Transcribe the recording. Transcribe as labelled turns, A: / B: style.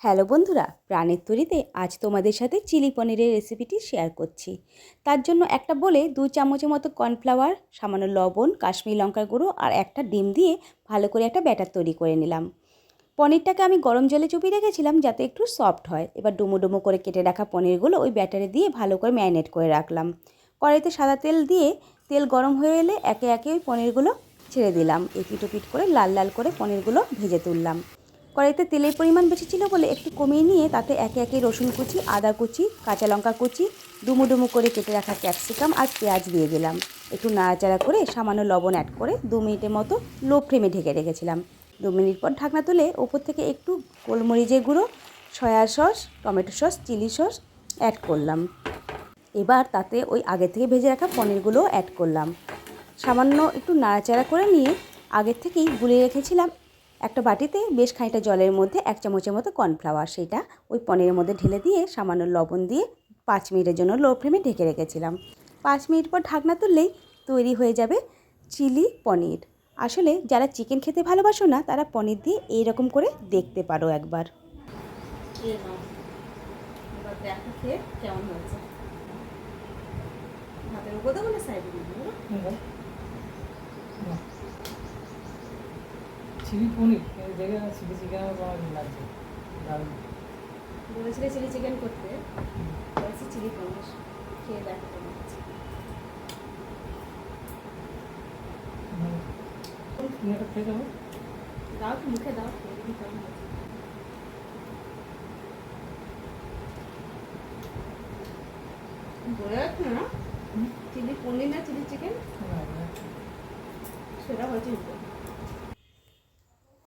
A: Hello বন্ধুরা, প্রাণের তরীতে আজ তোমাদের সাথে চিলি পনিরের রেসিপিটি শেয়ার করছি। তার জন্য একটা বলে 2 চামচের মতো কর্নফ্লাওয়ার, সামান্য লবণ, কাশ্মীরি লঙ্কার গুঁড়ো আর একটা ডিম দিয়ে ভালো করে একটা ব্যাটার তৈরি করে নিলাম। পনিরটাকে আমি গরম জলে চুবিয়ে রেখেছিলাম যাতে একটু সফট হয়। এবার ডুমো ডুমো করে কেটে রাখা পনিরগুলো ওই ব্যাটারে দিয়ে ভালো করে ম্যারিনেট করে রাখলাম। কড়াইতে সাদা তেল দিয়ে তেল গরম হয়ে এলে একে একে ওই পনিরগুলো ছেড়ে দিলাম। এপিট ওপিট করে লাল লাল করে পনিরগুলো ভেজে তুললাম। কড়াইতে তেলের পরিমাণ বেশি ছিল বলে একটু কমিয়ে নিয়ে তাতে একে একে রসুন কুচি, আদা কুচি, কাঁচা লঙ্কা কুচি, ডুমো ডুমো করে কেটে রাখা ক্যাপসিকাম আর পেঁয়াজ দিয়ে দিলাম। একটু নাড়াচাড়া করে সামান্য লবণ অ্যাড করে 2 মিনিটের মতো লো ফ্লেমে ঢেকে রেখেছিলাম। 2 মিনিট পর ঢাকনা তুলে ওপর থেকে একটু গোলমরিচের গুঁড়ো, soya sauce, tomato sauce, chilli sauce add করলাম। এবার তাতে ওই আগে থেকে ভেজে রাখা পনিরগুলোও অ্যাড করলাম। সামান্য একটু নাড়াচাড়া করে নিয়ে আগের থেকেই গুলিয়ে রেখেছিলাম একটা বাটিতে বেশ খানিকটা জলের মধ্যে 1 চামচের মতো কর্নফ্লাওয়ার, সেটা ওই পনিরের মধ্যে ঢেলে দিয়ে সামান্য লবণ দিয়ে 5 মিনিটের জন্য লো ফ্লেমে ঢেকে রেখেছিলাম। 5 মিনিট পর ঢাকনা তুললেই তৈরি হয়ে যাবে চিলি পনির। আসলে যারা চিকেন খেতে ভালোবাসো না তারা পনির দিয়ে এইরকম করে দেখতে পারো একবার। এবার দেখো খেয়ে কেমন হয়েছে। হাতের উপর দেবো না সাইডে দিয়ে
B: চিলি পনির দেখে না, চিলি চিকেন আমার ভালো লাগছে। দারুণ
A: বলেছিলে চিলি চিকেন করতে, বলেছি চিলি পনির খেয়ে দেখো কেমন হচ্ছে।
B: তুমি একটা খেয়ে যাবো।
A: দাও তো মুখে দাও, খেয়ে দেখি কেমন হচ্ছে। বলে রাখছো না চিলি পনির না চিলি চিকেন, সেটা হয়েছে।